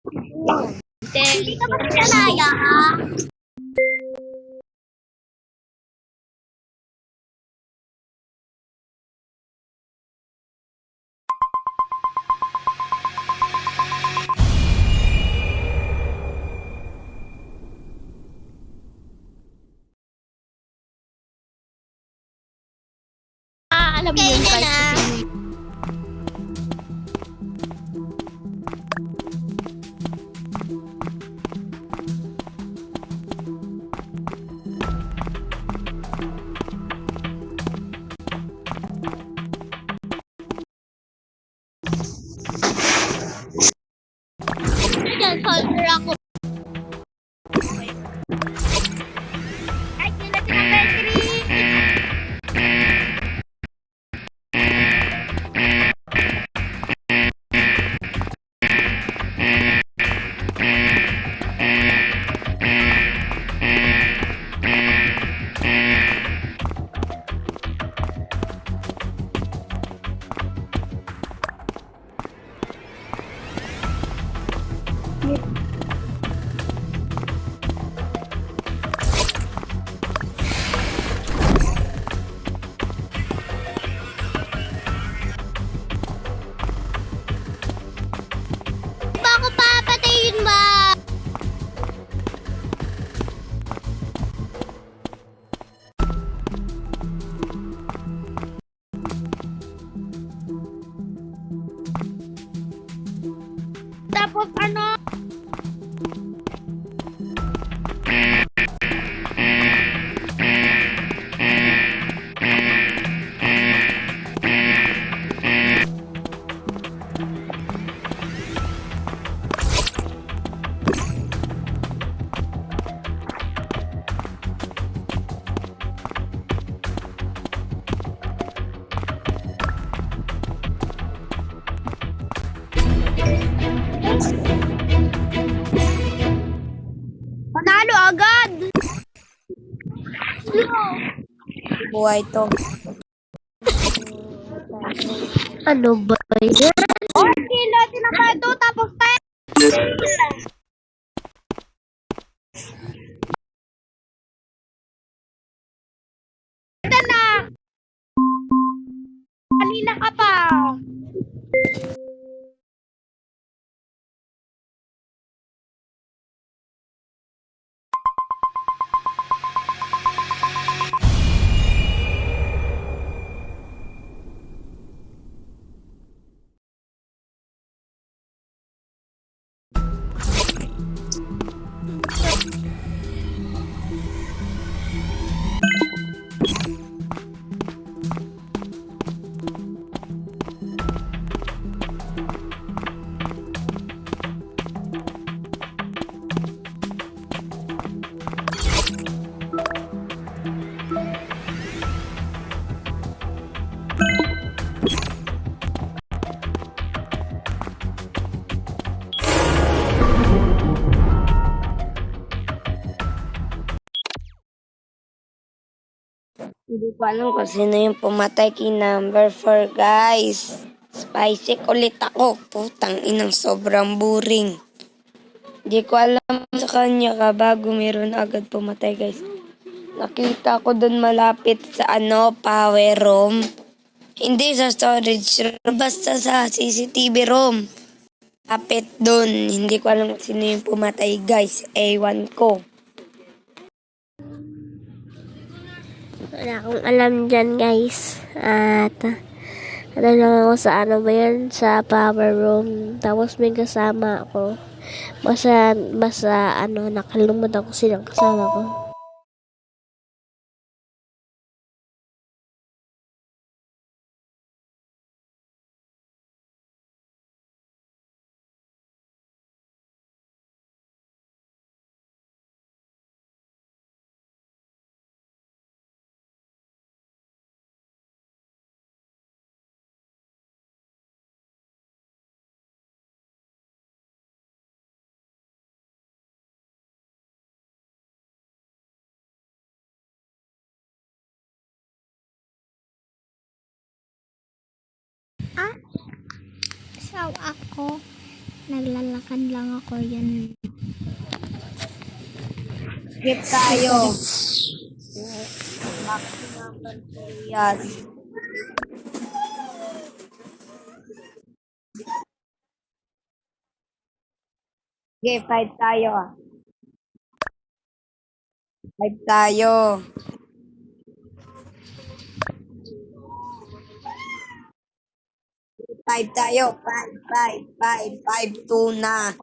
Hindi ka ba pinanaya, ha? Alam mo yun, kahit na. Yan, soldier ako. Ay, sila si Petri. Ba ako papatayin ba? Tapos ano? Panalo agad! buhay to. Ano ba yan? Oh, kilo, tinapado, tapos tayo. Ito na! Kanina ka pa. Hindi ko alam kung sino yung pumatay kay number 4, guys. Spicy ulit ako. Putang inang sobrang boring. Hindi ko alam sa kanya ka bago meron agad pumatay, guys. Nakita ko dun malapit sa power room. Hindi sa storage room, basta sa CCTV room. Lapit dun. Hindi ko alam kung sino yung pumatay, guys. Ewan ko. Wala akong alam dyan, guys. At ano lang ako sa ano ba yan? Sa power room. Tapos may kasama ako. Basta ano, nakalimutan ko silang kasama ko. So, ako, Naglalakad lang ako yan. Skip tayo. Back to number 3 yan. Okay, 5 tayo. 5 tayo. 5 tayo. 5, 2 na.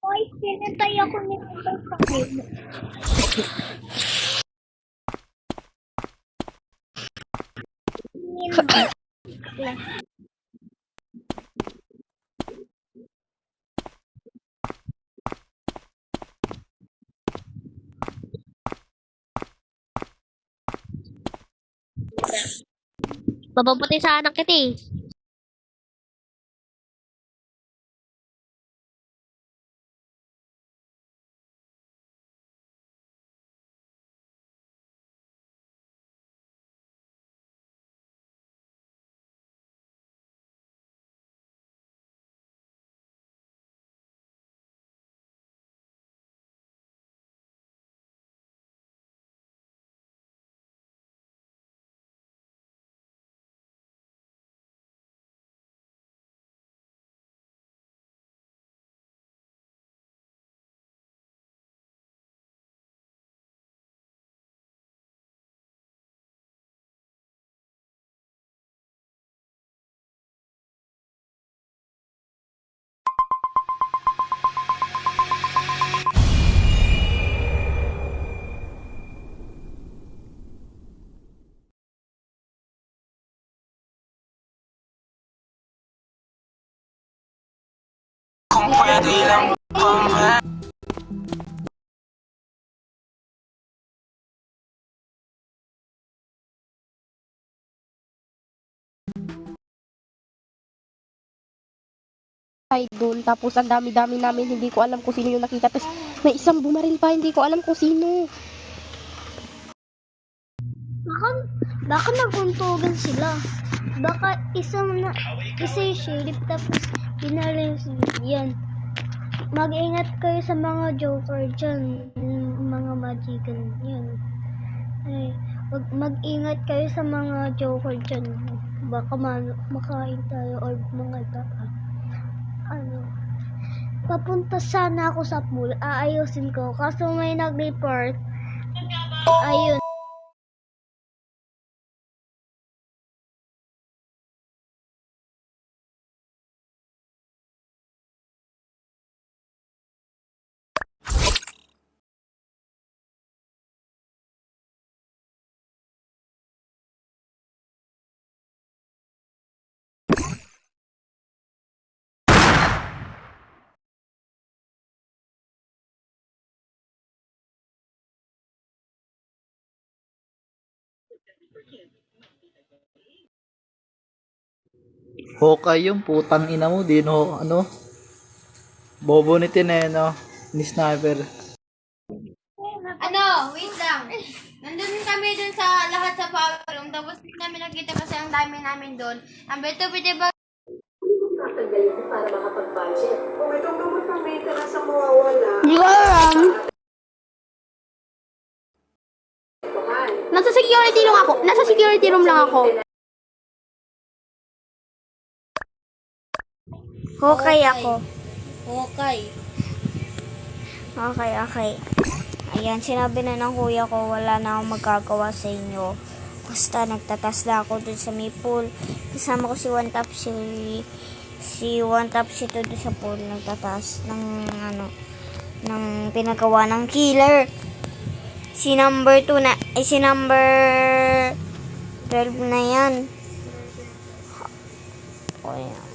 Hoy, sinintay ako nito sa sakit. Mapaputi sa anak kita eh. Doon. Tapos ang dami-dami namin, hindi ko alam kung sino yung nakita. Tapos may isang bumaril pa, hindi ko alam kung sino. Baka naguntugan sila. Baka isa yung sheriff tapos binaril yan. Mag-ingat kayo sa mga joker dyan. Mga magical yan. Ay, mag-ingat kayo sa mga joker dyan. Baka makain tayo or mga baka. Papunta sana ako sa pool. Aayusin ko. Kaso may nag-report. Ayun. Hokay yung putang ina mo, di no, ano, bobo ni Tineno, ni Sniper. Wait lang. Nandun kami dun sa lahat sa power room. Tapos hindi namin nakita kasi ang dami namin dun. Number 2, pwede ba? Hindi ko alam. Nasa security room ako. Nasa security room lang ako. Okay ako. Okay. Okay. Ayan, sinabi na ng kuya ko, wala na akong magagawa sa inyo. Basta nagtatas na ako dun sa may pool. Kasama ko si One Top, si One Top, si Todo sa pool. Nagtatas ng pinagawa ng killer. Si number 2 na, si number 12 na yan. O yan.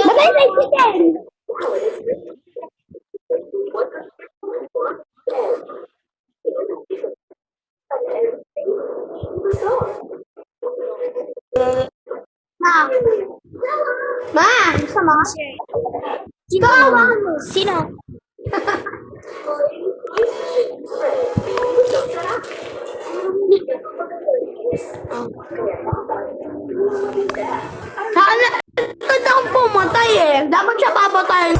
Batay sa chicken! Ma! Gusto mo? Sino? Sana, ba't ako pumatay eh? Dapat siya papatay.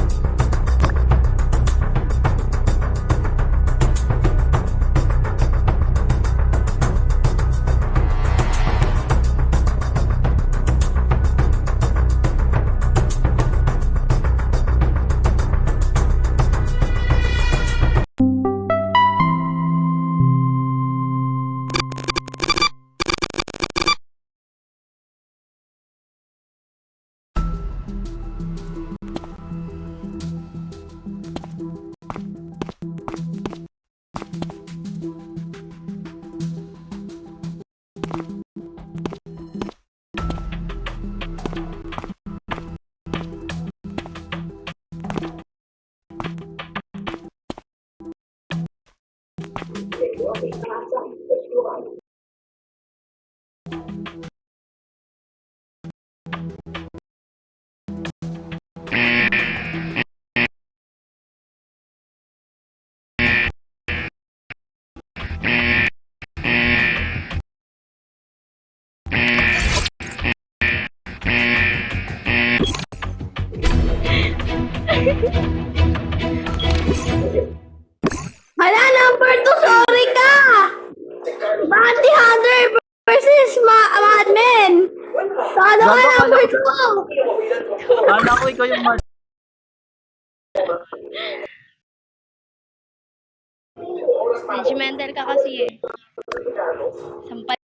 Hala, number 2, sorry ka! Bounty Hunter versus Madman! Sado ka number 2! Kala ko ikaw yung Judgmental ka kasi eh. Sampal